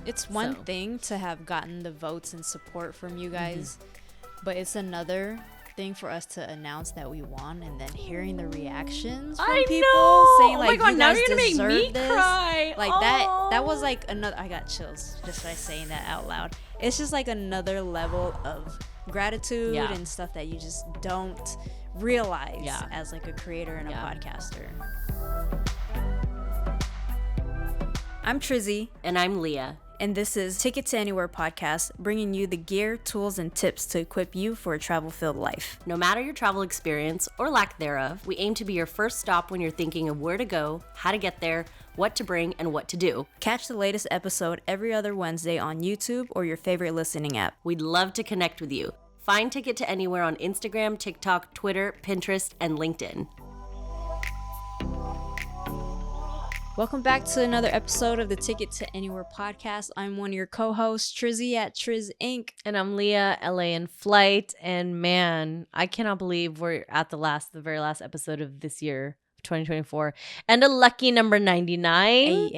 It's one thing to have gotten the votes and support from you guys, but it's another thing for us to announce that we won and then hearing the reactions from people saying like, God, you now guys you're gonna deserve make me this. cry. Like that was like another, I got chills just by saying that out loud. It's just like another level of gratitude and stuff that you just don't realize as like a creator and a podcaster. I'm Trizzy. And I'm Leah. And this is Ticket to Anywhere podcast, bringing you the gear, tools, and tips to equip you for a travel-filled life. No matter your travel experience or lack thereof, we aim to be your first stop when you're thinking of where to go, how to get there, what to bring, and what to do. Catch the latest episode every other Wednesday on YouTube or your favorite listening app. We'd love to connect with you. Find Ticket to Anywhere on Instagram, TikTok, Twitter, Pinterest, and LinkedIn. Welcome back to another episode of the Ticket to Anywhere podcast. I'm one of your co-hosts, Trizzy at TrizzInc. And I'm Leah, LA in flight. And man, I cannot believe we're at the very last episode of this year, 2024. And a lucky number 99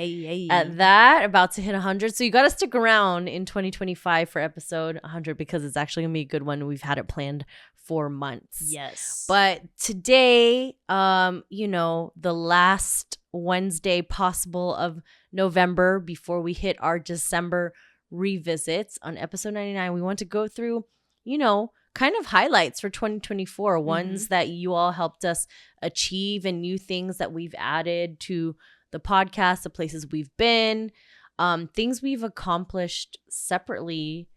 at that, about to hit 100. So you got to stick around in 2025 for episode 100 because it's actually going to be a good one. We've had it planned for months. Yes. But today, the last Wednesday possible of November before we hit our December revisits on episode 99, we want to go through, kind of highlights for 2024, ones that you all helped us achieve and new things that we've added to the podcast, the places we've been, things we've accomplished separately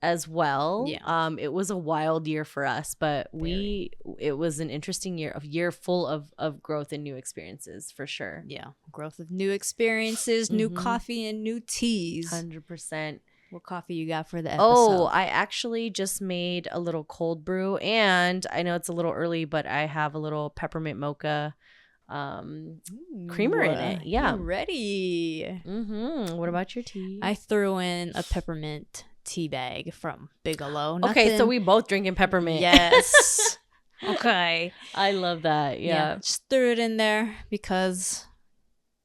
as well. Yeah. It was a wild year for us, but it was an interesting year full of growth and new experiences for sure. Yeah. Growth of new experiences, new coffee and new teas. 100%. What coffee you got for the episode? Oh, I actually just made a little cold brew, and I know it's a little early, but I have a little peppermint mocha creamer in it. Yeah. You ready? What about your tea? I threw in a peppermint tea bag from Bigelow. Okay, so we both drinking peppermint. Yes. Okay. I love that. Yeah. Just threw it in there because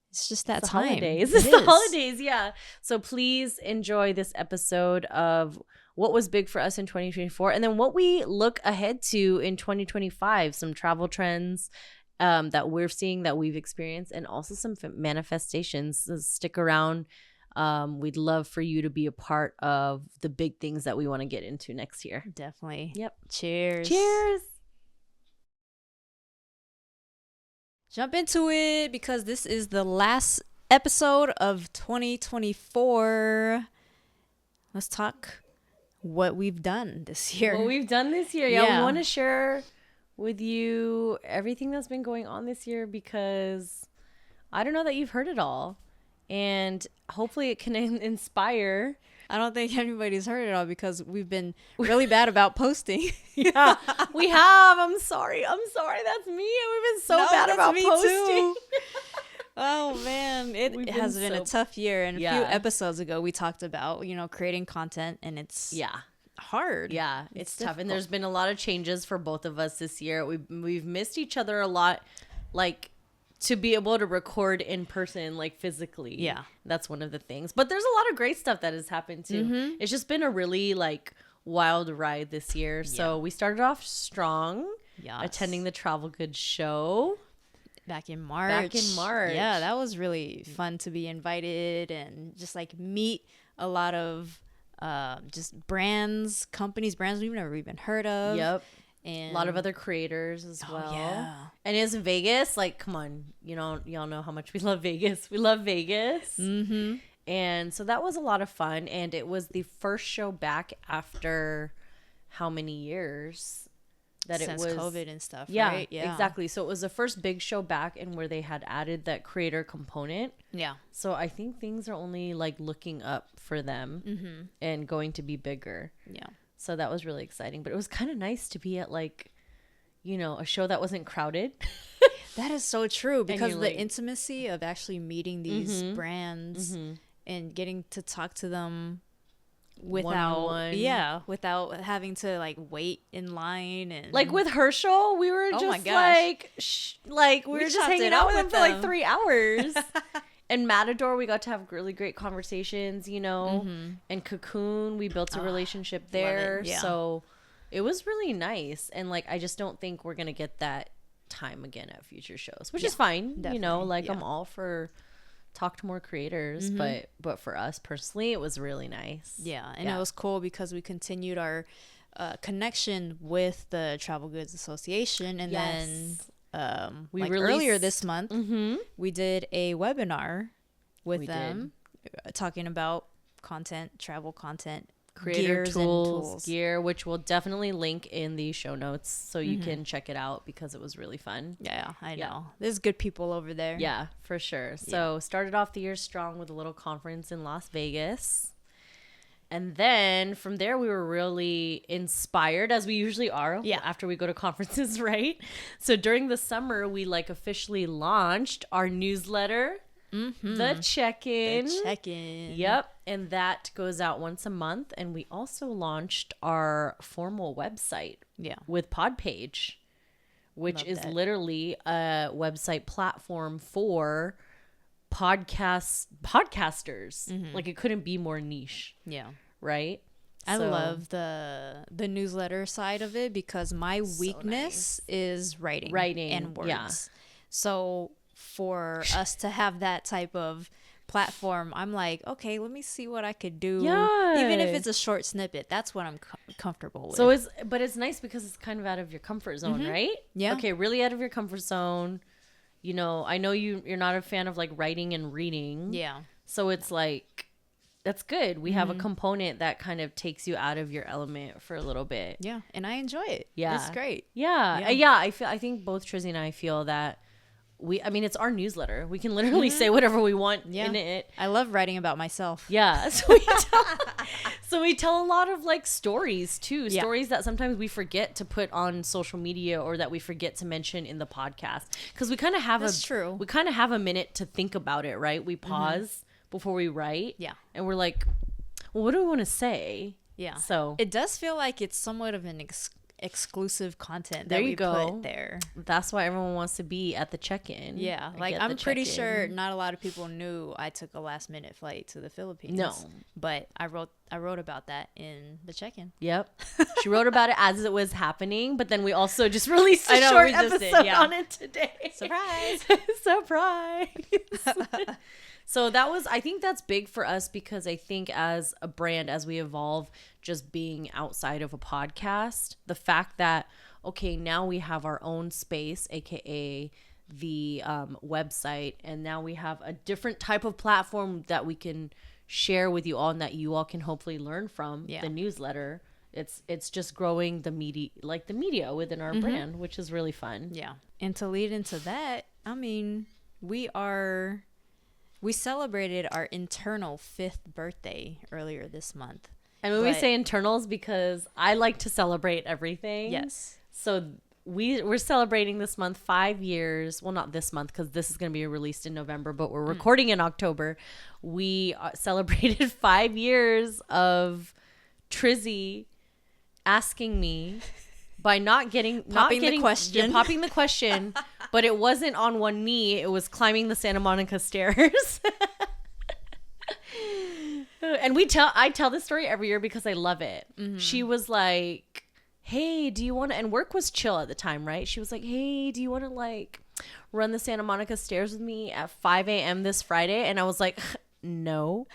it's just that time. Holidays. It's the holidays, yeah. So please enjoy this episode of what was big for us in 2024 and then what we look ahead to in 2025, some travel trends that we're seeing, that we've experienced, and also some manifestations. So stick around. We'd love for you to be a part of the big things that we want to get into next year. Definitely. Yep. Cheers. Cheers. Jump into it because this is the last episode of 2024. Let's talk what we've done this year. What we've done this year. Yeah. We want to share with you everything that's been going on this year because I don't know that you've heard it all. And hopefully it can inspire. I don't think anybody's heard it all because we've been really bad about posting. Yeah, we have. I'm sorry. That's me. We've been so bad about posting. Too. Oh, man. It has been a tough year. And a few episodes ago, we talked about, creating content and it's hard. Yeah, it's tough. And there's been a lot of changes for both of us this year. We've missed each other a lot, like, to be able to record in person, like physically. Yeah. That's one of the things. But there's a lot of great stuff that has happened too. It's just been a really like wild ride this year. So we started off strong, attending the Travel Goods show. Back in March. Yeah, that was really fun to be invited and just like meet a lot of just brands we've never even heard of. Yep. And a lot of other creators as well. Yeah. And it's Vegas. Like, come on. Y'all know how much we love Vegas. We love Vegas. And so that was a lot of fun. And it was the first show back after how many years? Since COVID and stuff, yeah, right? Yeah, exactly. So it was the first big show back and where they had added that creator component. Yeah. So I think things are only like looking up for them and going to be bigger. Yeah. So that was really exciting. But it was kind of nice to be at like, a show that wasn't crowded. That is so true because the intimacy of actually meeting these brands and getting to talk to them without having to like wait in line. And like with Herschel, we were just like we were just hanging out with him for like 3 hours. And Matador, we got to have really great conversations, you know. And Cocoon, we built a relationship there. Yeah. So it was really nice. And like, I just don't think we're going to get that time again at future shows, which is fine. Definitely. You know, like I'm all for talk to more creators, but for us personally, it was really nice. Yeah. And it was cool because we continued our connection with the Travel Goods Association. And then we like earlier this month, we did a webinar with them talking about travel content, creator tools, gear, which we'll definitely link in the show notes so you can check it out because it was really fun. Yeah, I know. There's good people over there. Yeah, for sure. So started off the year strong with a little conference in Las Vegas. And then from there, we were really inspired, as we usually are after we go to conferences, right? So during the summer, we like officially launched our newsletter, The Check-In. The Check-In. Yep. And that goes out once a month. And we also launched our formal website with Podpage, which is literally a website platform for podcasters. Like it couldn't be more niche. Right. I love the newsletter side of it because my weakness is writing and words. So for us to have that type of platform, I'm like, okay, let me see what I could do. Even if it's a short snippet, that's what I'm comfortable with. So it's nice because it's kind of out of your comfort zone, right? Yeah. Okay, really out of your comfort zone. You know, I know you're not a fan of like writing and reading. Yeah. So it's like, that's good. We have a component that kind of takes you out of your element for a little bit. Yeah. And I enjoy it. Yeah. It's great. Yeah. I think both Trizzy and I feel that it's our newsletter. We can literally say whatever we want in it. I love writing about myself. Yeah. So we tell a lot of like stories too. Stories that sometimes we forget to put on social media or that we forget to mention in the podcast. Because we kind of have we kind of have a minute to think about it, right? We pause before we write. Yeah. And we're like, well, what do we want to say? Yeah. So it does feel like it's somewhat of an exclusive content that we put there. That's why everyone wants to be at the check-in. Yeah. Like I'm pretty sure not a lot of people knew I took a last minute flight to the Philippines. No. But I wrote about that in the check-in. Yep. She wrote about it as it was happening, but then we also just released a short episode on it today. Surprise. Surprise. So I think that's big for us because I think as a brand, as we evolve, just being outside of a podcast, the fact that, okay, now we have our own space, AKA the website, and now we have a different type of platform that we can share with you all and that you all can hopefully learn from, the newsletter. It's just growing the media within our brand, which is really fun. Yeah. And to lead into that, I mean, we celebrated our internal 5th birthday earlier this month. And when we say internals, because I like to celebrate everything. Yes. So we're celebrating this month 5 years. Well, not this month because this is going to be released in November, but we're recording in October. We celebrated 5 years of Trizzy asking me by popping the question, but it wasn't on one knee. It was climbing the Santa Monica stairs. And I tell this story every year because I love it. She was like, hey, do you want to, and work was chill at the time, right? She was like, hey, do you want to like run the Santa Monica stairs with me at 5 a.m. this Friday? And I was like, no.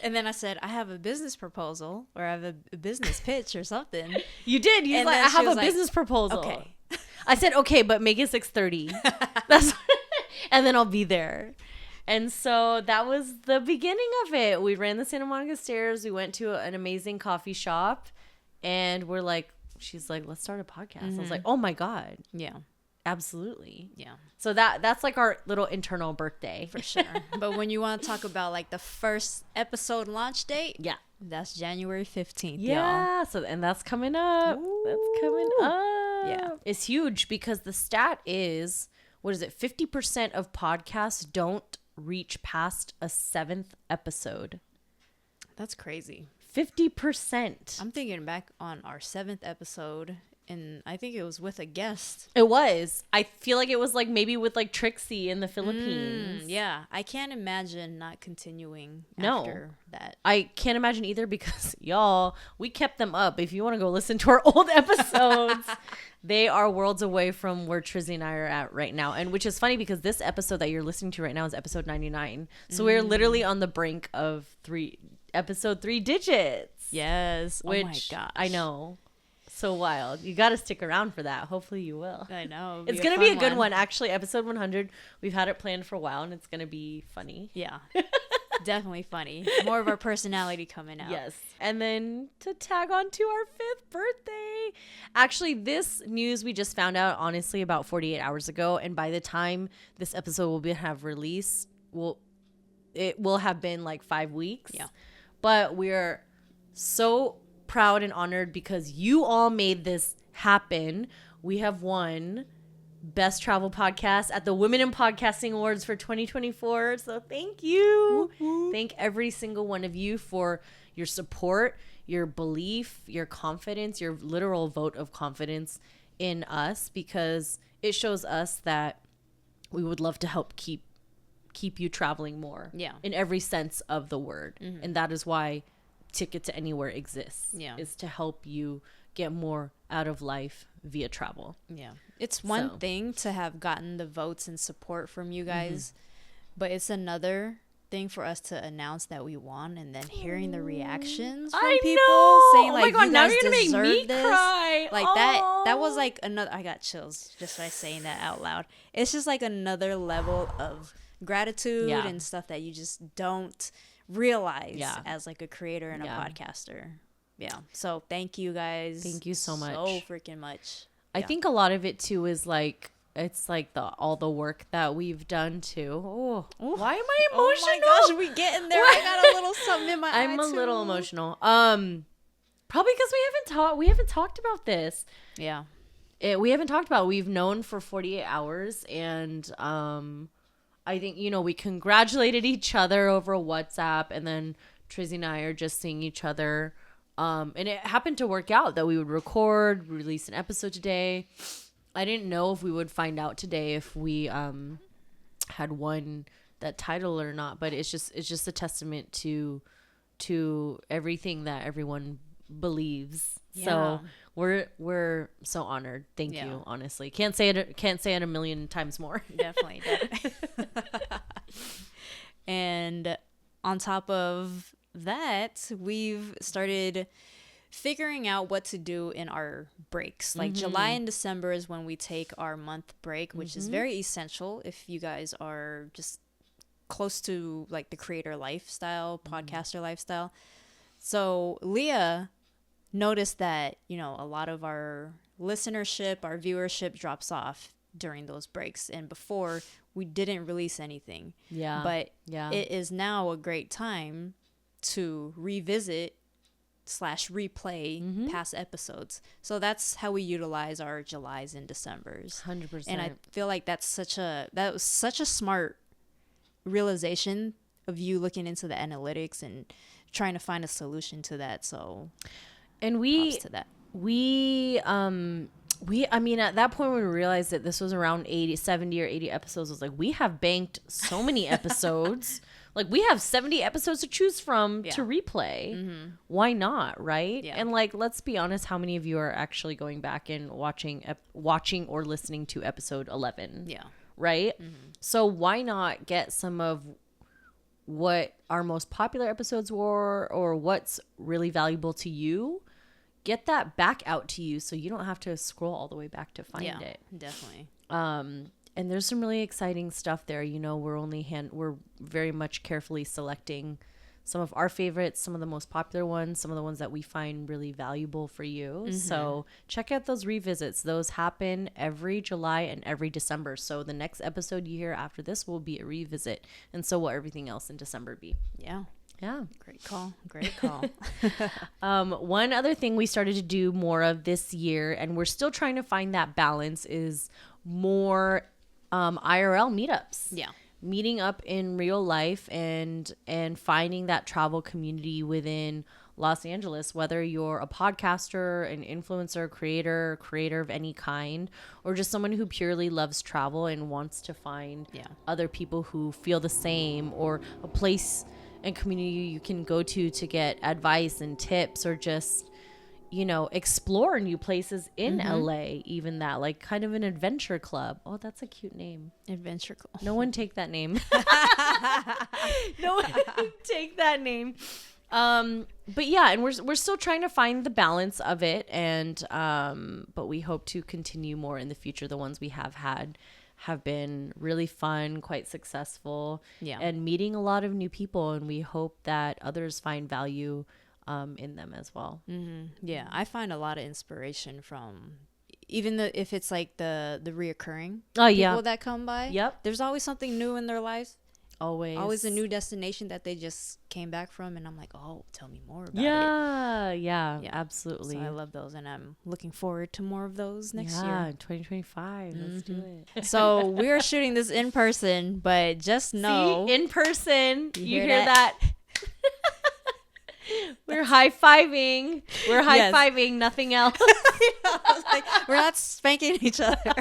And then I said, I have a business proposal or I have a business pitch or something. You did. You like, I have a business proposal. Okay. I said, okay, but make it 6:30. And then I'll be there. And so that was the beginning of it. We ran the Santa Monica stairs. We went to an amazing coffee shop and she's like, let's start a podcast. I was like, oh my God. Yeah. Absolutely. Yeah. So that's like our little internal birthday. For sure. But when you want to talk about like the first episode launch date, that's January 15th. Yeah. Y'all. So, and that's coming up. Ooh. That's coming up. Yeah. It's huge because the stat is, 50% of podcasts don't reach past a 7th episode. That's crazy. 50%. I'm thinking back on our 7th episode. And I think it was with a guest. It was. I feel like it was like maybe with like Trixie in the Philippines. Yeah. I can't imagine not continuing after that. I can't imagine either because, y'all, we kept them up. If you want to go listen to our old episodes, they are worlds away from where Trizzy and I are at right now. And which is funny because this episode that you're listening to right now is episode 99. So we're literally on the brink of episode 3 digits. Yes. Which, oh my gosh. I know. So wild. You got to stick around for that. Hopefully you will. I know. It's going to be a good one. Actually, episode 100, we've had it planned for a while and it's going to be funny. Yeah. Definitely funny. More of our personality coming out. Yes. And then to tag on to our 5th birthday. Actually, this news we just found out, honestly, about 48 hours ago. And by the time this episode will have released, it will have been like 5 weeks. Yeah. But we're so proud and honored because you all made this happen. We have won Best Travel Podcast at the Women in Podcasting Awards for 2024. So thank you. Woo-hoo. Thank every single one of you for your support, your belief, your confidence, your literal vote of confidence in us, because it shows us that we would love to help keep you traveling more. Yeah. In every sense of the word. Mm-hmm. And that is why Ticket to Anywhere exists. Yeah. Is to help you get more out of life via travel. Yeah. It's one thing to have gotten the votes and support from you guys, but it's another thing for us to announce that we won and then hearing the reactions from people saying like, God, you now guys you're gonna deserve make me this. cry. Like that was like another, I got chills just by saying that out loud. It's just like another level of gratitude and stuff that you just don't realize as like a creator and a podcaster. Yeah. So thank you guys. Thank you so much. So freaking much. I think a lot of it too is like, it's like all the work that we've done too. Oh, why am I emotional? Oh my gosh, we getting there. I got a little something in my eye I'm a too. little emotional. Probably because we haven't talked about this. Yeah. We haven't talked about it. We've known for 48 hours and I think, we congratulated each other over WhatsApp, and then Trizzy and I are just seeing each other. And it happened to work out that we would release an episode today. I didn't know if we would find out today if we had won that title or not, but it's just a testament to everything that everyone believes. Yeah. So we're so honored. Thank you, honestly. Can't say it a million times more. Definitely. And on top of that, we've started figuring out what to do in our breaks. Like July and December is when we take our month break, which is very essential if you guys are just close to like the creator lifestyle, podcaster lifestyle. So Leah noticed that, a lot of our listenership, our viewership drops off during those breaks. And before, we didn't release anything. Yeah. But it is now a great time to revisit / replay past episodes. So that's how we utilize our Julys and Decembers. 100%. And I feel like that was such a smart realization of you looking into the analytics and trying to find a solution to that. So and props to that. I mean, at that point when we realized that this was around 70 or 80 episodes, I was like, we have banked so many episodes. Like, we have 70 episodes to choose from to replay. Why not, right? Yeah. And, like, let's be honest, how many of you are actually going back and watching or listening to episode 11? Yeah. Right? So why not get some of what our most popular episodes were or what's really valuable to you? Get that back out to you so you don't have to scroll all the way back to find it. Definitely. And there's some really exciting stuff there. We're very much carefully selecting some of our favorites, some of the most popular ones, some of the ones that we find really valuable for you. So check out those revisits. Those happen every July and every December. So the next episode you hear after this will be a revisit. And so will everything else in December be. Yeah. Yeah. Great call. Great call. One other thing we started to do more of this year, and we're still trying to find that balance, is more IRL meetups. Yeah. Meeting up in real life and finding that travel community within Los Angeles, whether you're a podcaster, an influencer, creator of any kind, or just someone who purely loves travel and wants to find other people who feel the same, or a place and community you can go to get advice and tips, or just, you know, explore new places in LA, even that, like kind of an adventure club. Oh, that's a cute name. Adventure club. No one take that name. No one take that name. But yeah, and we're still trying to find the balance of it, and but we hope to continue more in the future. The ones we have had have been really fun, quite successful, and meeting a lot of new people, and we hope that others find value in them as well. Yeah, I find a lot of inspiration from even if it's like the reoccurring people that come by. There's always something new in their lives. Always a new destination that they just came back from, and I'm like, oh, tell me more about it. Yeah, absolutely. So I love those, and I'm looking forward to more of those next year. Yeah, 2025. Let's do it. So we're shooting this in person, but just know, in person, you hear that? We're high-fiving. We're high-fiving, nothing else. I was like, we're not spanking each other.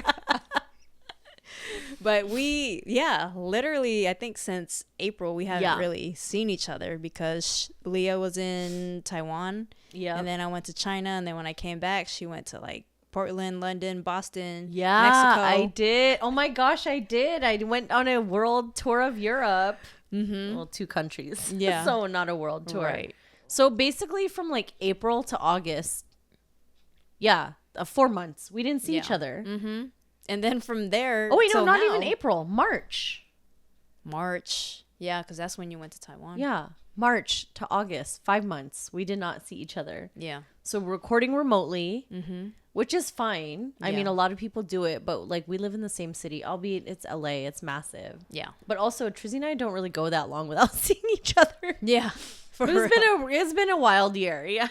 But literally, I think since April, we haven't really seen each other because Leah was in Taiwan. And then I went to China. And then when I came back, she went to like Portland, London, Boston, Mexico. I did. Oh my gosh, I did. I went on a world tour of Europe. Well, 2 countries. Yeah. So not a world tour. Right. So basically from like April to August, 4 months, we didn't see each other. And then from there, oh wait, no, not even April, March. Yeah, because that's when you went to Taiwan. Yeah, March to August, 5 months. We did not see each other. Yeah. So we're recording remotely, which is fine. I mean, a lot of people do it, but like we live in the same city, albeit it's LA, it's massive. Yeah. But also, Trizzy and I don't really go that long without seeing each other. Yeah. It's been a wild year. Yeah.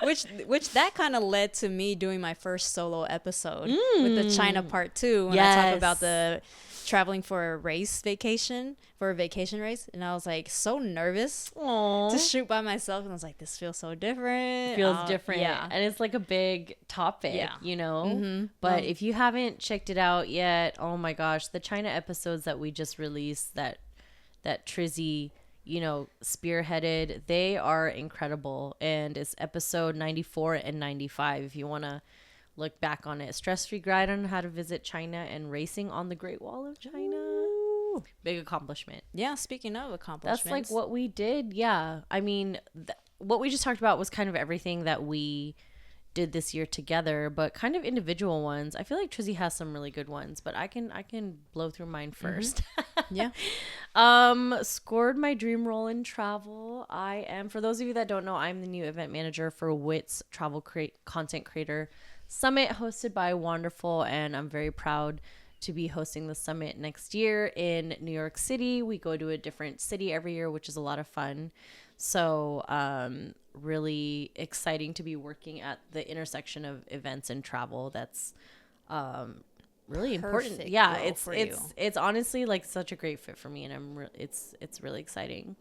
Which that kind of led to me doing my first solo episode with the China part 2 when I talk about the traveling for a vacation race, and I was like so nervous to shoot by myself, and I was like, this feels so different. And it's like a big topic, you know. But if you haven't checked it out yet, oh my gosh, the China episodes that we just released that Trizzy, you know, spearheaded, they are incredible. And it's episode 94 and 95 if you want to look back on it. Stress-free guide on how to visit China and racing on the Great Wall of China. Ooh. Big accomplishment. Yeah, speaking of accomplishments, that's like what we did. Yeah, I mean, what we just talked about was kind of everything that we did this year together, but kind of individual ones. I feel like Trizzy has some really good ones, but I can blow through mine first. Yeah. Scored my dream role in travel. I am, for those of you that don't know, I'm the new event manager for WIT's Travel Content Creator Summit, hosted by Wonderful, and I'm very proud to be hosting the summit next year in New York City. We go to a different city every year, which is a lot of fun. So really exciting to be working at the intersection of events and travel. That's really important. Yeah, it's honestly like such a great fit for me, and it's really exciting.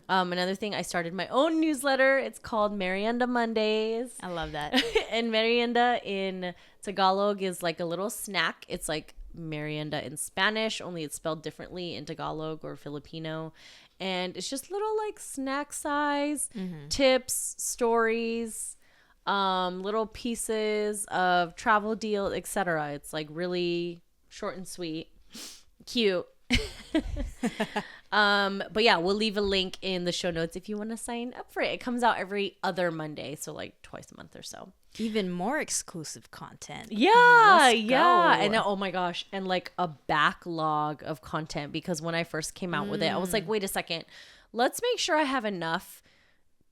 Another thing, I started my own newsletter. It's called Merienda Mondays. I love that. And merienda in Tagalog is like a little snack. It's like merienda in Spanish, only it's spelled differently in Tagalog or Filipino. And it's just little like snack size tips, stories, little pieces of travel deal, etc. It's like really short and sweet, cute. But yeah, we'll leave a link in the show notes if you want to sign up for it. It comes out every other Monday, so like twice a month or so. Even more exclusive content. Yeah. And oh my gosh, and like a backlog of content, because when I first came out with it, I was like, wait a second, let's make sure I have enough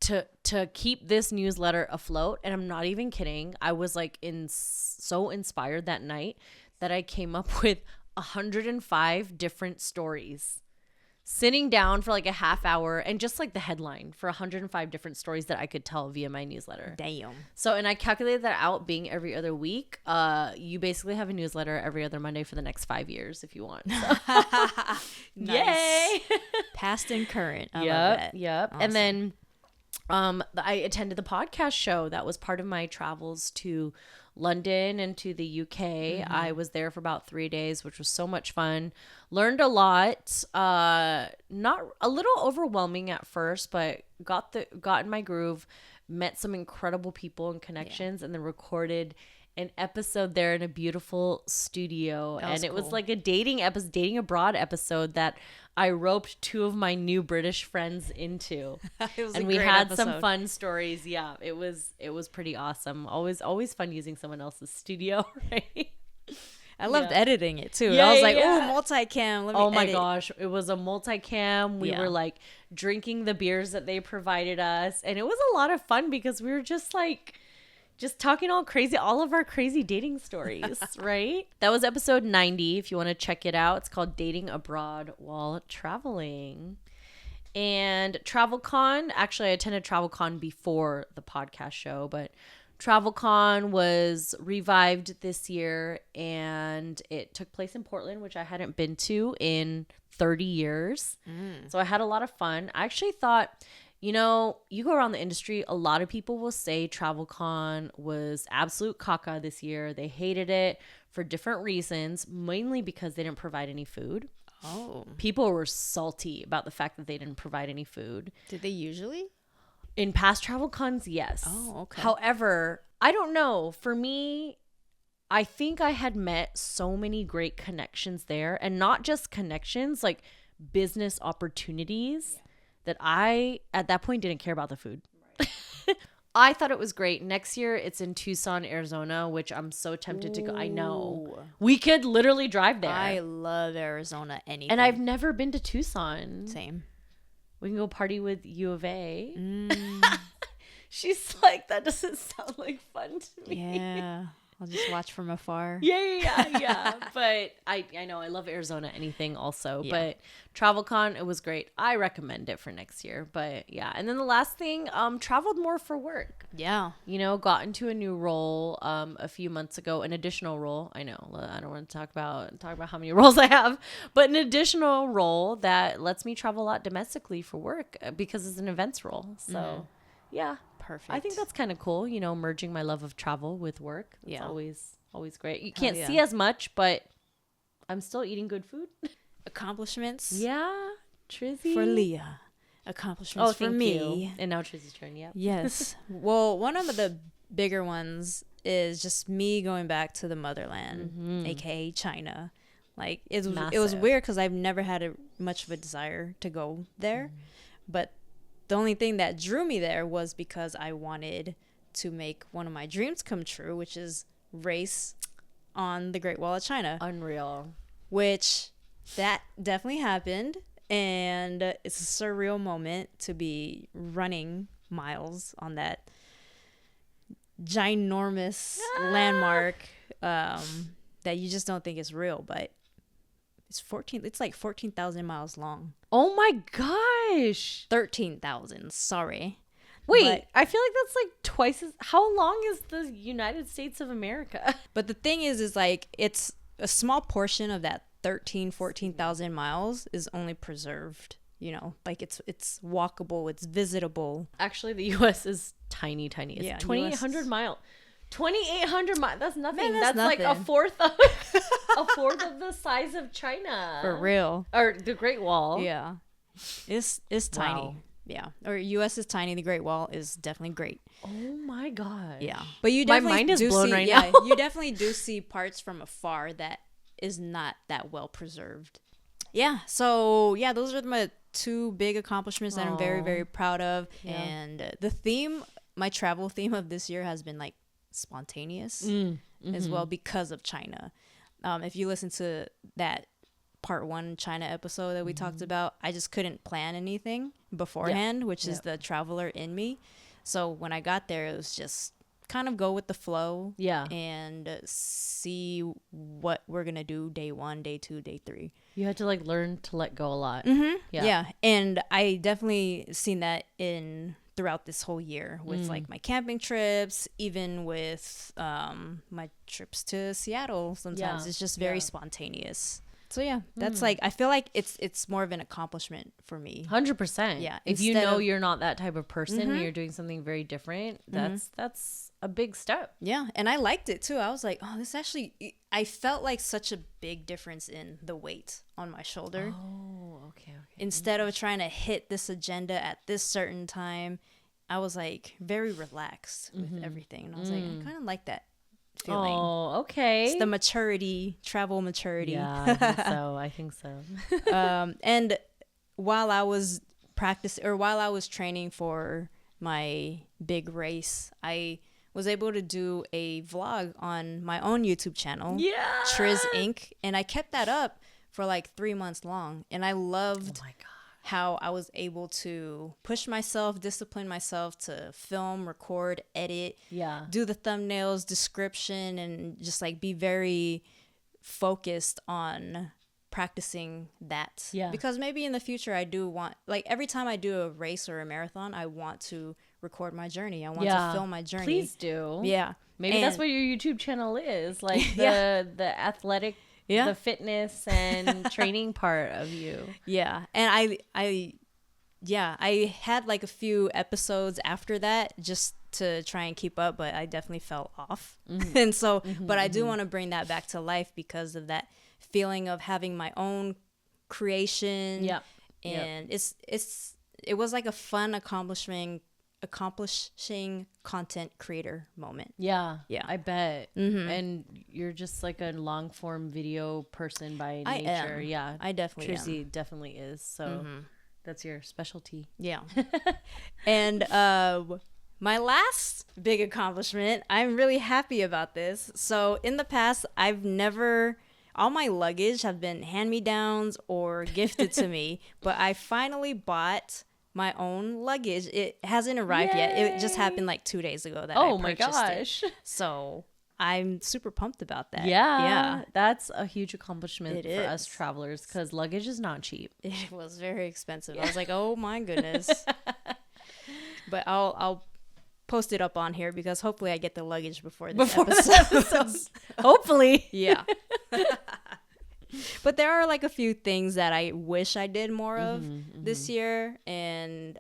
to keep this newsletter afloat. And I'm not even kidding. I was like so inspired that night that I came up with 105 different stories, sitting down for like a half hour and just like the headline for 105 different stories that I could tell via my newsletter. Damn. So, and I calculated that out being every other week. You basically have a newsletter every other Monday for the next 5 years if you want. So. Nice. Yay. Past and current. I love that. Yep. Awesome. And then I attended the podcast show. That was part of my travels to London and to the UK. I was there for about 3 days, which was so much fun. Learned a lot. Not a little overwhelming at first, but got in my groove. Met some incredible people and connections, and then recorded an episode there in a beautiful studio. And it was like a dating abroad episode that I roped 2 of my new British friends into. And we had some fun stories. Yeah, it was pretty awesome. Always fun using someone else's studio, right? I loved editing it too. I was like, oh, multicam. Let me edit. My gosh. It was a multicam. We were like drinking the beers that they provided us. And it was a lot of fun because we were just talking all of our crazy dating stories, right? That was episode 90. If you want to check it out, it's called Dating Abroad While Traveling. And TravelCon, actually I attended TravelCon before the podcast show, but TravelCon was revived this year and it took place in Portland, which I hadn't been to in 30 years. So I had a lot of fun. I actually thought, you know, you go around the industry, a lot of people will say TravelCon was absolute caca this year. They hated it for different reasons, mainly because they didn't provide any food. Oh. People were salty about the fact that they didn't provide any food. Did they usually? In past TravelCons, yes. Oh, okay. However, I don't know. For me, I think I had met so many great connections there, and not just connections, like business opportunities that I, at that point, didn't care about the food. Right. I thought it was great. Next year, it's in Tucson, Arizona, which I'm so tempted to go. I know. We could literally drive there. I love Arizona anything. And I've never been to Tucson. Same. We can go party with U of A. She's like, that doesn't sound like fun to me. Yeah. I'll just watch from afar. Yeah. But I know I love Arizona anything also. Yeah. But TravelCon, it was great. I recommend it for next year. But yeah. And then the last thing, traveled more for work. Yeah. You know, got into a new role a few months ago, an additional role. I know I don't want to talk about how many roles I have, but an additional role that lets me travel a lot domestically for work because it's an events role. So yeah. Perfect. I think that's kind of cool, you know, merging my love of travel with work. It's always great. You can't see as much, but I'm still eating good food. Accomplishments. Yeah. Trizzy. For Leah. Accomplishments for me. You. And now Trizzy's turn, yeah. Yes. Well, one of the bigger ones is just me going back to the motherland, aka China. Like it was weird because I've never had much of a desire to go there, but the only thing that drew me there was because I wanted to make one of my dreams come true, which is race on the Great Wall of China. Unreal. Which that definitely happened. And it's a surreal moment to be running miles on that ginormous landmark that you just don't think is real, but it's like 14,000 miles long. Oh my gosh. 13,000, sorry. Wait, but I feel like that's like twice as... How long is the United States of America? But the thing is like it's a small portion of that 14,000 miles is only preserved. You know, like it's walkable, it's visitable. Actually, the U.S. is tiny. It's 2,800 miles. 2,800 miles. That's nothing. Man, that's nothing. Like a fourth of the size of China. For real. Or the Great Wall. Yeah. It's tiny. Wow. Yeah. Or U.S. is tiny. The Great Wall is definitely great. Oh my god. Yeah. But you definitely my mind is blown right now. You definitely do see parts from afar that is not that well preserved. Yeah. So yeah, those are my 2 big accomplishments that I'm very, very proud of. Yeah. And my travel theme of this year has been like spontaneous as well because of China. If you listen to that part 1 China episode that we talked about, I just couldn't plan anything beforehand, which is the traveler in me. So when I got there, it was just kind of go with the flow and see what we're gonna do day 1, day 2, day 3. You had to like learn to let go a lot. Yeah, and I definitely seen that throughout this whole year with like my camping trips, even with my trips to Seattle. Sometimes it's just very spontaneous. So yeah, that's like, I feel like it's more of an accomplishment for me. 100%. Yeah. If you know you're not that type of person and you're doing something very different, that's a big step. Yeah. And I liked it too. I was like, oh, this actually, I felt like such a big difference in the weight on my shoulder. Oh, okay. Instead of trying to hit this agenda at this certain time, I was like very relaxed with everything. And I was like, I kind of like that feeling. Oh, okay. It's the maturity, travel maturity. Yeah, I think so. And while I was training for my big race, I was able to do a vlog on my own YouTube channel, TrizzInc, and I kept that up for like 3 months long. And I loved how I was able to push myself, discipline myself to film, record, edit, do the thumbnails, description, and just like be very focused on practicing that. Yeah. Because maybe in the future I do want, like every time I do a race or a marathon, I want to record my journey. I want to film my journey. Please do. Yeah. Maybe that's what your YouTube channel is, like the athletic, the fitness and training part of you. Yeah. And I had like a few episodes after that just to try and keep up, but I definitely fell off. And so, but I do want to bring that back to life because of that feeling of having my own creation. Yeah. And it was like a fun accomplishing content creator moment. Yeah I bet. And you're just like a long form video person by nature. Yeah, I definitely Trizzy definitely is. So that's your specialty. Yeah. And my last big accomplishment, I'm really happy about this. So in the past, all my luggage have been hand-me-downs or gifted to me, but I finally bought my own luggage. It hasn't arrived yet. It just happened like 2 days ago that I purchased it. So I'm super pumped about that. Yeah. That's a huge accomplishment for us travelers because luggage is not cheap. It was very expensive. I was like, oh my goodness. But I'll post it up on here because hopefully I get the luggage before this episode. Hopefully. Yeah. But there are like a few things that I wish I did more of this year. And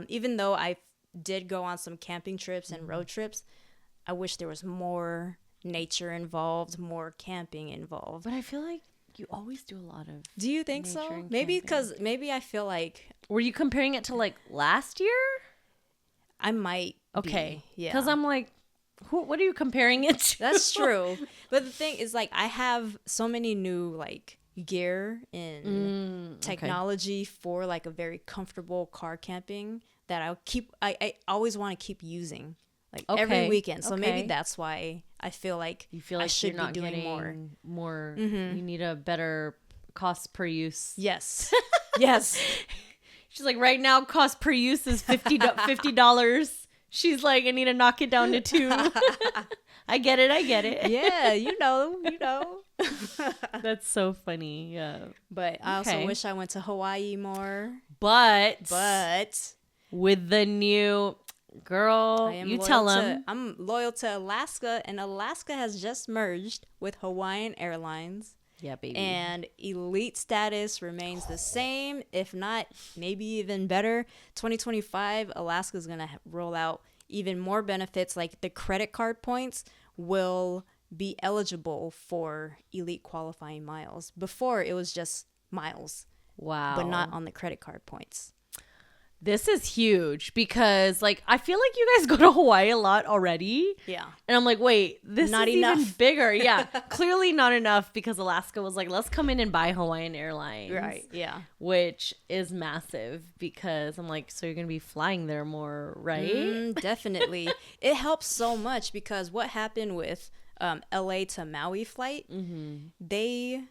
even though I did go on some camping trips and road trips, I wish there was more nature involved, more camping involved. But I feel like you always do a lot of. Do you think so? Maybe because I feel like. Were you comparing it to like last year? I might. Okay. Yeah. Because I'm like, what are you comparing it to? That's true. But the thing is, like, I have so many new like gear and technology for like a very comfortable car camping that I always want to keep using like every weekend. So maybe that's why I feel like I should be doing more. You need a better cost per use. Yes. Yes. She's like, right now cost per use is $50. She's like, I need to knock it down to 2. I get it. Yeah, you know. That's so funny. Yeah. But I also wish I went to Hawaii more. But with the new girl, you tell them. I'm loyal to Alaska, and Alaska has just merged with Hawaiian Airlines. Yeah, baby. And elite status remains the same, if not maybe even better. 2025, Alaska is going to roll out even more benefits, like the credit card points will be eligible for elite qualifying miles. Before, it was just miles. Wow. But not on the credit card points. This is huge because, like, I feel like you guys go to Hawaii a lot already. Yeah. And I'm like, wait, this not is enough. Even bigger. Yeah. Clearly not enough because Alaska was like, let's come in and buy Hawaiian Airlines. Right. Yeah. Which is massive because I'm like, so you're going to be flying there more, right? Definitely. It helps so much because what happened with LA to Maui flight, they...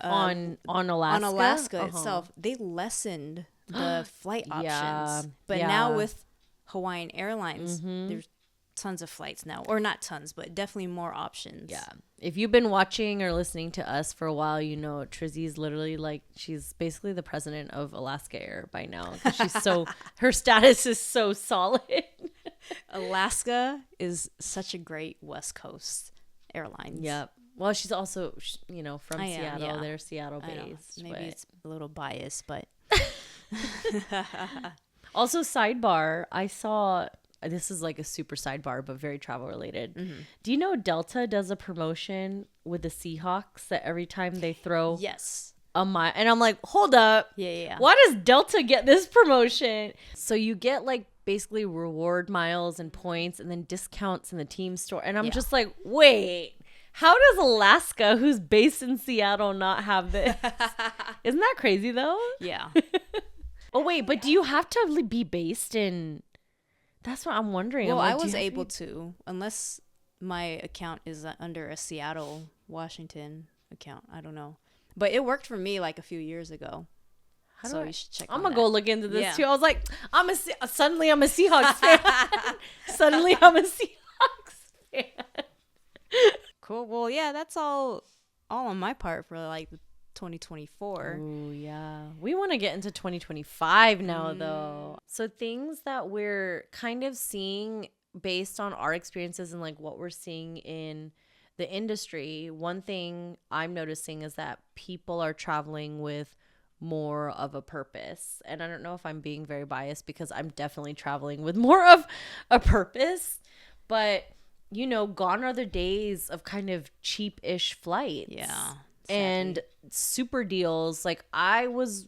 on Alaska itself, they lessened the flight options. But now with Hawaiian Airlines, there's tons of flights now. Or not tons, but definitely more options. Yeah. If you've been watching or listening to us for a while, you know Trizzy's literally like, she's basically the president of Alaska Air by now. She's her status is so solid. Alaska is such a great West Coast airline. Yep. Well, she's also, from Seattle. Yeah. They're Seattle based. Maybe it's a little biased, but. Also, sidebar, I saw, this is like a super sidebar, but very travel related. Mm-hmm. Do you know Delta does a promotion with the Seahawks that every time they throw a mile, and I'm like, hold up. Yeah. Why does Delta get this promotion? So you get like basically reward miles and points and then discounts in the team store. And I'm just like, wait, how does Alaska, who's based in Seattle, not have this? Isn't that crazy though? Yeah. Oh, wait, but do you have to be based in... That's what I'm wondering. Well, like, I was able to, unless my account is under a Seattle, Washington account. I don't know. But it worked for me like a few years ago. So you should check I'm going to go look into this too. I was like, suddenly I'm a Seahawks fan. Cool. Well, yeah, that's all on my part for like 2024. Oh, yeah. We want to get into 2025 now, though. So things that we're kind of seeing based on our experiences and like what we're seeing in the industry, one thing I'm noticing is that people are traveling with more of a purpose. And I don't know if I'm being very biased because I'm definitely traveling with more of a purpose, but gone are the days of kind of cheap-ish flights. Yeah. And super deals. Like I was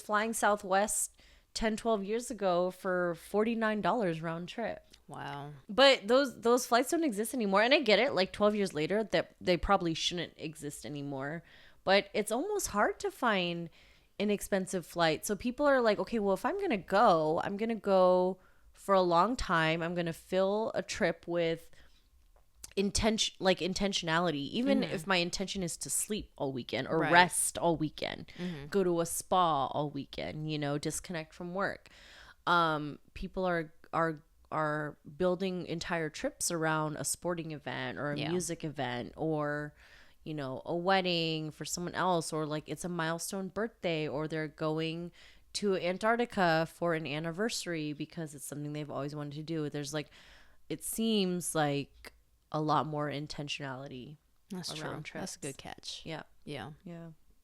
flying Southwest 10-12 years ago for $49 round trip. Wow. But those flights don't exist anymore. And I get it, like 12 years later, that they probably shouldn't exist anymore. But it's almost hard to find inexpensive flights. So people are like, okay, well, if I'm gonna go for a long time. I'm gonna fill a trip with intentionality, even if my intention is to sleep all weekend or rest all weekend, go to a spa all weekend, disconnect from work. People are building entire trips around a sporting event or a music event or a wedding for someone else, or like it's a milestone birthday, or they're going to Antarctica for an anniversary because it's something they've always wanted to do. There's like, it seems like a lot more intentionality. That's true. Trips. That's a good catch. Yeah.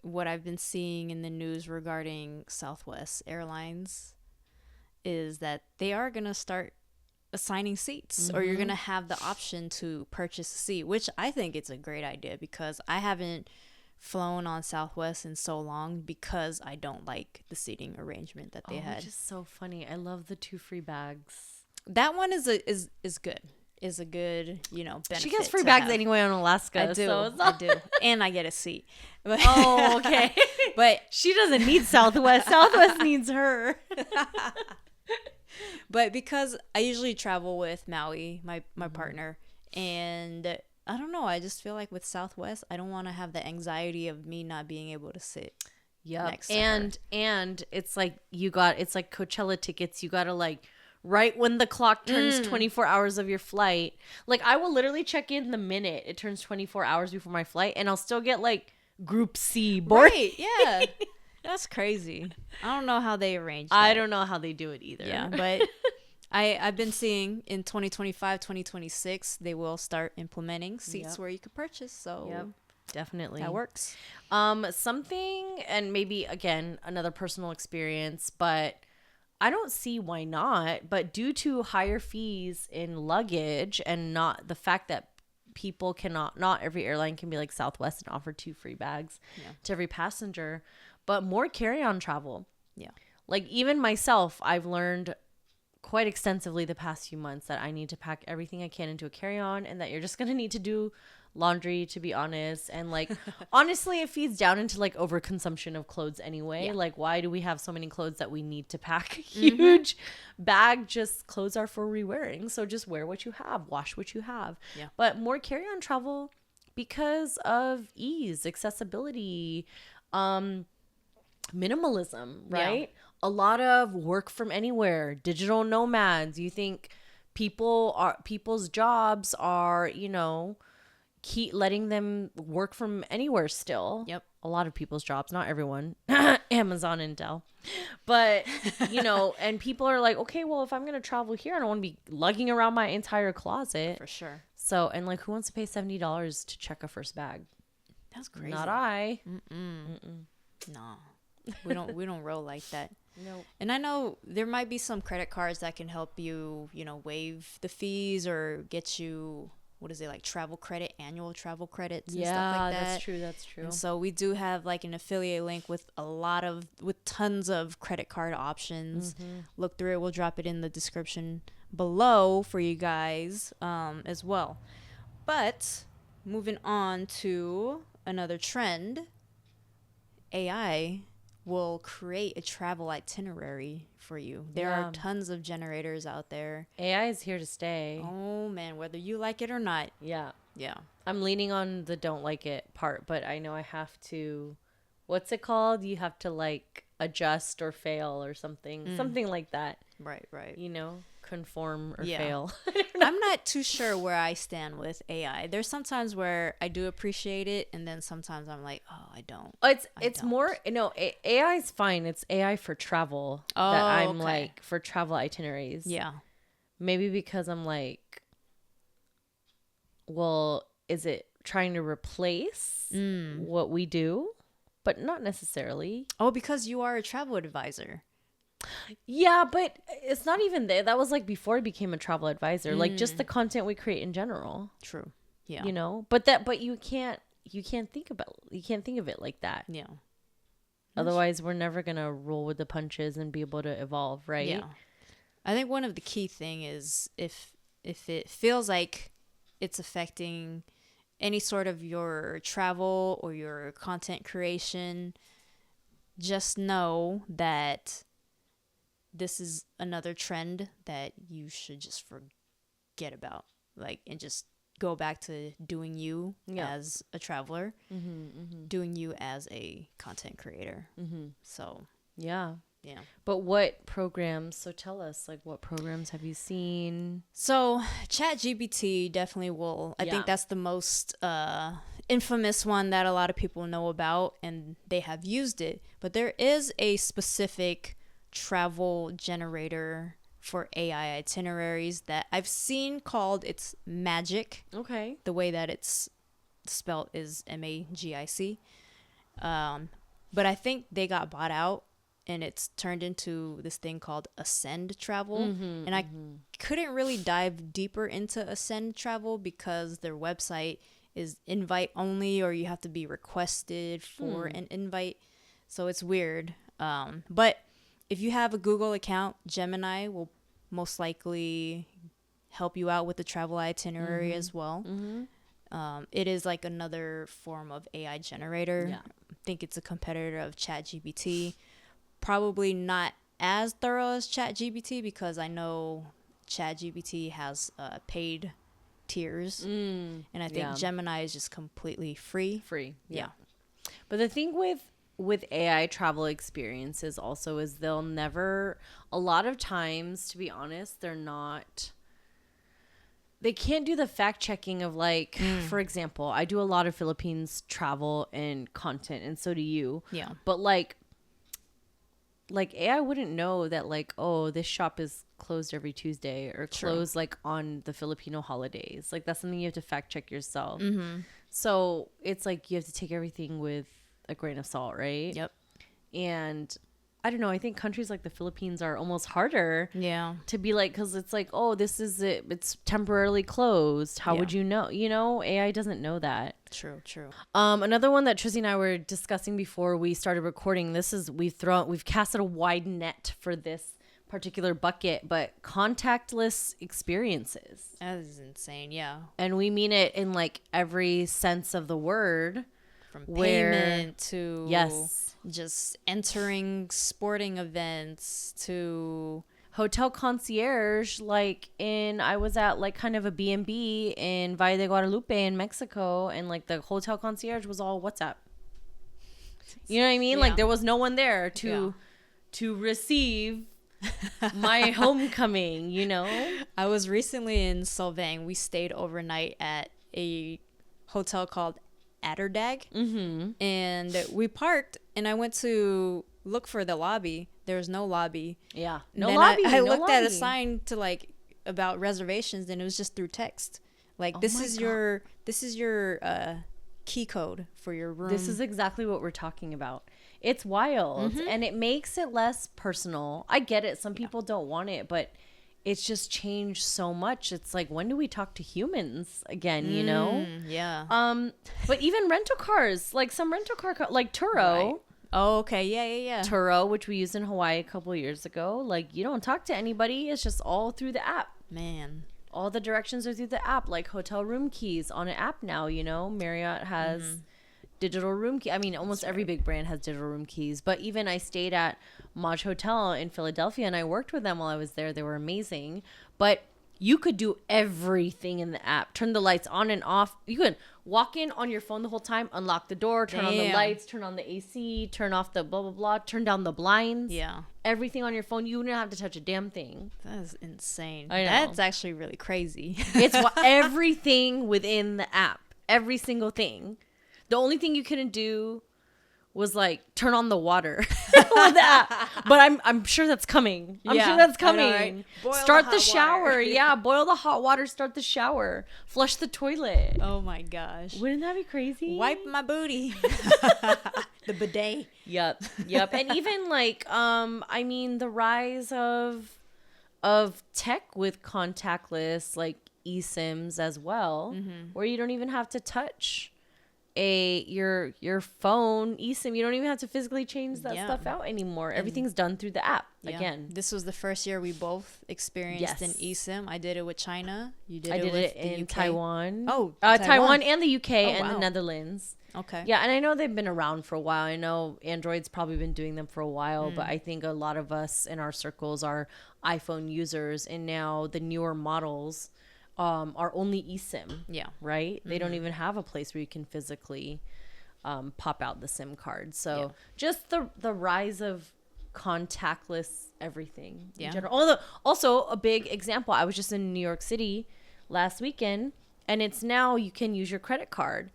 What I've been seeing in the news regarding Southwest Airlines is that they are going to start assigning seats, or you're going to have the option to purchase a seat, which I think it's a great idea because I haven't flown on Southwest in so long because I don't like the seating arrangement that they had. Which is so funny. I love the 2 free bags. That one is good. Is a good, benefit. She gets free bags anyway on Alaska. I do. So I do. And I get a seat. Oh, okay. But she doesn't need Southwest. Southwest needs her. But because I usually travel with Maui, my partner, and I don't know, I just feel like with Southwest, I don't want to have the anxiety of me not being able to sit next to her. And it's like it's like Coachella tickets. You got to like right when the clock turns 24 hours of your flight. Like I will literally check in the minute it turns 24 hours before my flight, and I'll still get like Group C boarding. Right, yeah. That's crazy. I don't know how they arrange that. I don't know how they do it either. Yeah, but I've been seeing in 2025, 2026, they will start implementing seats where you could purchase. So definitely. That works. Something, and maybe again, another personal experience, but I don't see why not. But due to higher fees in luggage and not the fact that people not every airline can be like Southwest and offer 2 free bags to every passenger, but more carry-on travel. Yeah. Like even myself, I've learned quite extensively the past few months that I need to pack everything I can into a carry-on, and that you're just going to need to do laundry, to be honest. And like, honestly, it feeds down into like overconsumption of clothes anyway. Yeah. Like, why do we have so many clothes that we need to pack a huge bag? Just clothes are for re-wearing. So just wear what you have, wash what you have. Yeah. But more carry-on travel because of ease, accessibility, minimalism, right? Yeah. A lot of work from anywhere, digital nomads. You think people's jobs are, keep letting them work from anywhere still. Yep. A lot of people's jobs, not everyone. Amazon and Dell. But, and people are like, okay, well, if I'm going to travel here, I don't want to be lugging around my entire closet. For sure. So, and like, who wants to pay $70 to check a first bag? That's crazy. Not I. No, we don't roll like that. Nope. And I know there might be some credit cards that can help you, waive the fees or get you, what is it, like travel credit, annual travel credits and stuff like that. That's true. And so we do have like an affiliate link with tons of credit card options. Look through it. We'll drop it in the description below for you guys as well. But moving on to another trend, AI will create a travel itinerary for you. There are tons of generators out there. AI is here to stay. Oh man, whether you like it or not. Yeah. Yeah. I'm leaning on the don't like it part, but I know I have to, what's it called? You have to like adjust or fail or something. Something like that. Right. Conform or fail. I'm not too sure where I stand with AI. There's sometimes where I do appreciate it, and then sometimes I'm like, oh, I don't. It's more, AI is fine. It's AI for travel that I'm like, for travel itineraries. Yeah. Maybe because I'm like, well, is it trying to replace what we do? But not necessarily. Oh, because you are a travel advisor. Yeah, but it's not even there. That was like before I became a travel advisor. Like just the content we create in general. True. Yeah. But you can't think of it like that. Yeah. Otherwise, we're never gonna roll with the punches and be able to evolve, right? Yeah. I think one of the key thing is if it feels like it's affecting any sort of your travel or your content creation, just know that this is another trend that you should just forget about, and just go back to doing you as a traveler, doing you as a content creator. So yeah. Yeah. But what programs? So tell us, like, what programs have you seen? So ChatGPT definitely will. I think that's the most infamous one that a lot of people know about, and they have used it. But there is a specific travel generator for AI itineraries that I've seen called, it's Magic. Okay. The way that it's spelled is MAGIC. But I think they got bought out, and it's turned into this thing called Ascend Travel. And I couldn't really dive deeper into Ascend Travel because their website is invite only, or you have to be requested for an invite. So it's weird. But if you have a Google account, Gemini will most likely help you out with the travel itinerary as well. It is like another form of AI generator. Yeah. I think it's a competitor of ChatGPT. Probably not as thorough as ChatGPT, because I know ChatGPT has paid tiers, and I think Gemini is just completely free. Yeah. But the thing with AI travel experiences also is they'll never, a lot of times, to be honest, they can't do the fact checking of like, for example, I do a lot of Philippines travel and content, and so do you. Yeah. But like AI wouldn't know that like, oh, this shop is closed every Tuesday or closed like on the Filipino holidays. Like that's something you have to fact check yourself. So it's like you have to take everything with a grain of salt, right? Yep. And I don't know, I think countries like the Philippines are almost harder to be like, because it's like, oh, this is it, it's temporarily closed. How would you know? AI doesn't know that. True. Another one that Trizzy and I were discussing before we started recording, we've casted a wide net for this particular bucket, but contactless experiences. That is insane. Yeah. And we mean it in like every sense of the word. From payment to just entering sporting events to hotel concierge. I was at like kind of a B&B in Valle de Guadalupe in Mexico, and like the hotel concierge was all WhatsApp. You know what I mean? Like there was no one there to receive my homecoming, I was recently in Solvang. We stayed overnight at a hotel called Atterdag, and we parked, and I went to look for the lobby. There was no lobby. Yeah, no lobby. I looked at a sign to like about reservations, and it was just through text. Like, this is your key code for your room. This is exactly what we're talking about. It's wild, and it makes it less personal. I get it. Some people don't want it, but it's just changed so much. It's like, when do we talk to humans again, you know? Yeah. But even rental cars, like some rental car, like Turo. Right. Oh, okay. Yeah. Turo, which we used in Hawaii a couple of years ago. Like, you don't talk to anybody. It's just all through the app. Man. All the directions are through the app, like hotel room keys on an app now, you know? Marriott has digital room key. I mean, almost every big brand has digital room keys. But even I stayed at Maj Hotel in Philadelphia, and I worked with them while I was there. They were amazing. But you could do everything in the app. Turn the lights on and off. You could walk in on your phone the whole time, unlock the door, turn on the lights, turn on the AC, turn off the blah, blah, blah, turn down the blinds. Yeah. Everything on your phone. You wouldn't have to touch a damn thing. That is insane. I know. That's actually really crazy. It's everything within the app. Every single thing. The only thing you couldn't do was like turn on the water with the app. But I'm sure that's coming. I'm sure that's coming. Know, right? Start the shower. Yeah, boil the hot water, start the shower. Flush the toilet. Oh my gosh. Wouldn't that be crazy? Wipe my booty. The bidet. Yep. And even like I mean, the rise of tech with contactless, like eSIMs as well, where you don't even have to touch your phone eSIM. You don't even have to physically change that stuff out anymore. Everything's done through the app. Again, this was the first year we both experienced an eSIM. I did it with China. You did I it did with it the in UK. Taiwan. Taiwan and the UK and the Netherlands. Okay. Yeah, and I know they've been around for a while. I know Android's probably been doing them for a while, but I think a lot of us in our circles are iPhone users, and now the newer models are only eSIM. Yeah. Right? They don't even have a place where you can physically pop out the SIM card. So just the rise of contactless everything in general. Although, also a big example, I was just in New York City last weekend, and it's now you can use your credit card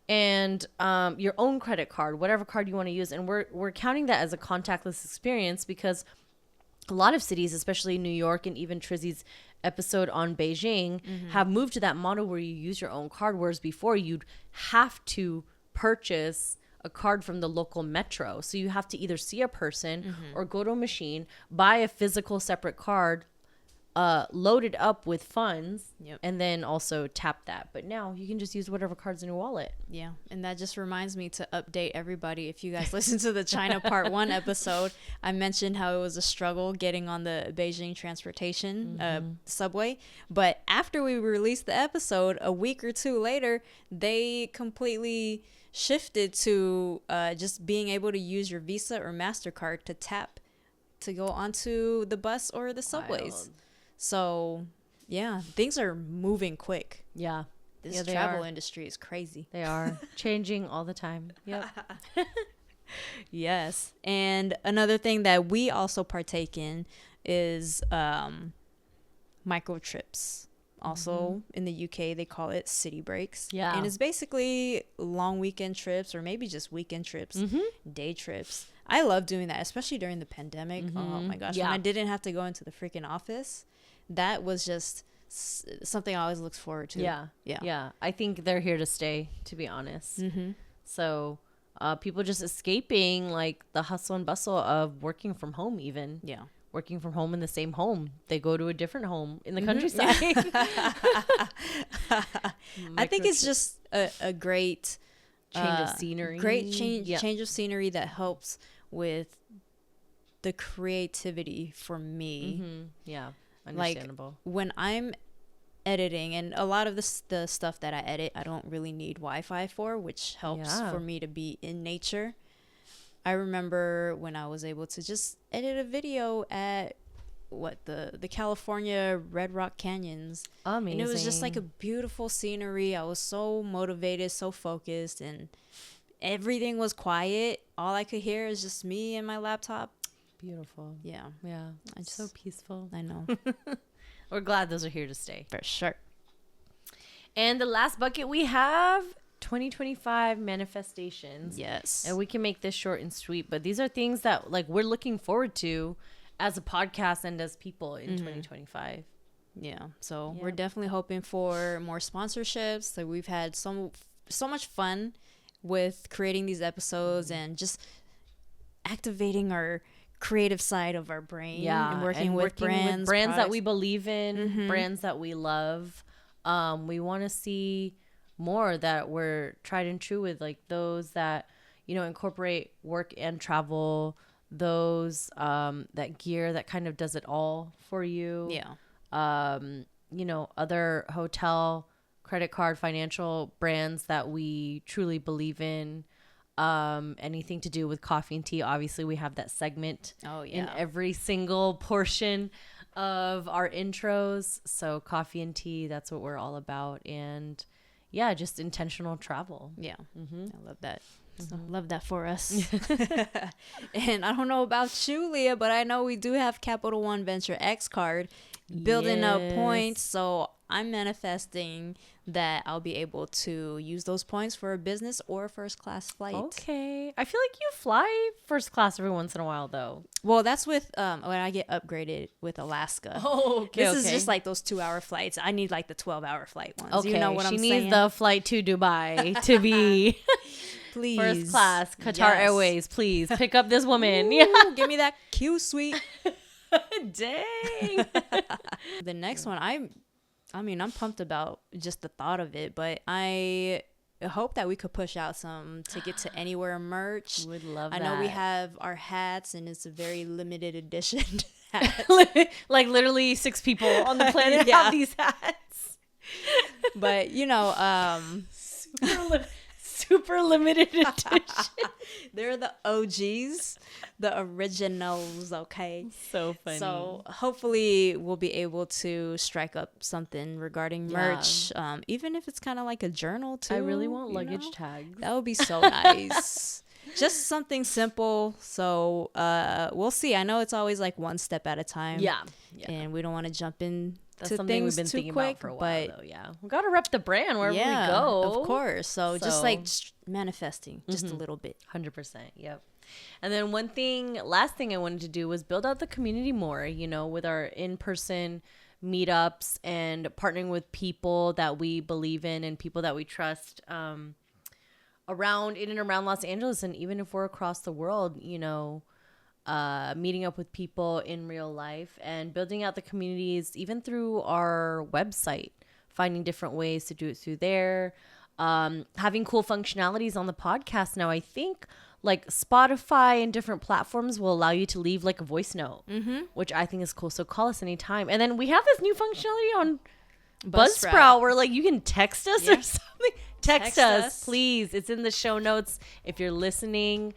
and your own credit card, whatever card you want to use. And we're counting that as a contactless experience because a lot of cities, especially New York and even Trizzy's episode on Beijing, have moved to that model where you use your own card, whereas before you'd have to purchase a card from the local metro. So you have to either see a person or go to a machine, buy a physical separate card, load it up with funds, and then also tap that. But now you can just use whatever card's in your wallet. Yeah, and that just reminds me to update everybody. If you guys listen to the China Part 1 episode, I mentioned how it was a struggle getting on the Beijing transportation subway. But after we released the episode, a week or two later, they completely shifted to just being able to use your Visa or MasterCard to tap to go onto the bus or the subways. Wild. So, yeah, things are moving quick. Yeah. This travel industry is crazy. They are changing all the time. Yep. Yes. And another thing that we also partake in is micro trips. Also, in the UK, they call it city breaks. Yeah. And it's basically long weekend trips or maybe just weekend trips, day trips. I love doing that, especially during the pandemic. Oh, my gosh. When I didn't have to go into the freaking office, that was just something I always looked forward to. Yeah. I think they're here to stay, to be honest. So people just escaping like the hustle and bustle of working from home even. Yeah. Working from home in the same home. They go to a different home in the countryside. I think it's just a great change of scenery. Great change of scenery that helps with the creativity for me. Yeah, understandable. Like when I'm editing, and a lot of the stuff that I edit, I don't really need Wi-Fi for, which helps for me to be in nature. I remember when I was able to just edit a video at the California Red Rock Canyons. Amazing. And it was just like a beautiful scenery. I was so motivated, so focused, and everything was quiet. All I could hear is just me and my laptop. Beautiful. Yeah. It's so peaceful. I know. We're glad those are here to stay. For sure. And the last bucket we have 2025 manifestations. Yes. And we can make this short and sweet, but these are things that like we're looking forward to as a podcast and as people in 2025. Yeah. So we're definitely hoping for more sponsorships. So we've had so much fun with creating these episodes and just activating our creative side of our brain and working with brands that we believe in, brands that we love. We want to see more that we're tried and true with, like those that, you know, incorporate work and travel, those that gear that kind of does it all for you. You know, other hotel, credit card, financial brands that we truly believe in. Anything to do with coffee and tea. Obviously, we have that segment in every single portion of our intros. So coffee and tea, that's what we're all about. And yeah, just intentional travel. Yeah. I love that. So love that for us. And I don't know about you, Leah, but I know we do have Capital One Venture X card building up points. So I'm manifesting that I'll be able to use those points for a business or a first class flight. Okay. I feel like you fly first class every once in a while, though. Well, that's with when I get upgraded with Alaska. Oh, okay. This is just like those 2-hour flights. I need like the 12-hour flight ones. Okay. You know what I'm saying? She needs the flight to Dubai to be please. First class. Qatar Airways, please pick up this woman. Ooh, give me that Q suite. Dang. The next one, I'm pumped about just the thought of it, but I hope that we could push out some Ticket to Anywhere merch. Would love that. I know we have our hats, and it's a very limited edition hat. Like literally 6 people on the planet have these hats. But, you know, super limited edition. They're the OGs, the originals, okay? So funny. So hopefully we'll be able to strike up something regarding merch, even if it's kind of like a journal too. I really want luggage tags. That would be so nice. Just something simple. So we'll see. I know it's always like one step at a time. Yeah. And we don't want to jump in. That's something we've been thinking about for a while, though. Yeah, we gotta rep the brand wherever we go, of course. So just like manifesting, just a little bit. 100%. Yep. And then last thing I wanted to do was build out the community more. You know, with our in-person meetups and partnering with people that we believe in and people that we trust in and around Los Angeles, and even if we're across the world, you know. Meeting up with people in real life and building out the communities even through our website, finding different ways to do it through there, having cool functionalities on the podcast now. I think like Spotify and different platforms will allow you to leave like a voice note, which I think is cool. So call us anytime. And then we have this new functionality on Buzzsprout where like you can text us or something. Text us, please. It's in the show notes. If you're listening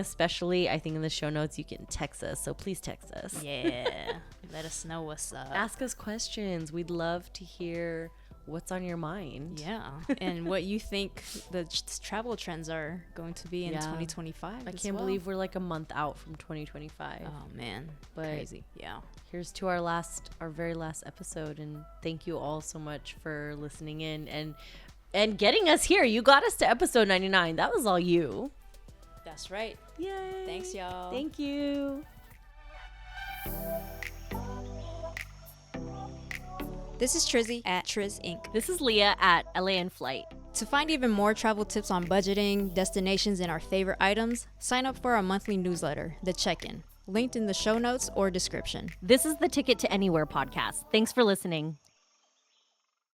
especially, I think in the show notes you can text us. So please text us. Yeah. Let us know what's up. Ask us questions. We'd love to hear what's on your mind. Yeah. And what you think the travel trends are going to be in 2025. I can't believe we're like a month out from 2025. Oh man. But crazy. Yeah. Here's to our very last episode, and thank you all so much for listening in and getting us here. You got us to episode 99. That was all you. That's right. Yay. Thanks, y'all. Thank you. This is Trizzy at TrizzInc. This is Leah at LA in Flight. To find even more travel tips on budgeting, destinations, and our favorite items, sign up for our monthly newsletter, The Check-In, linked in the show notes or description. This is the Ticket to Anywhere podcast. Thanks for listening.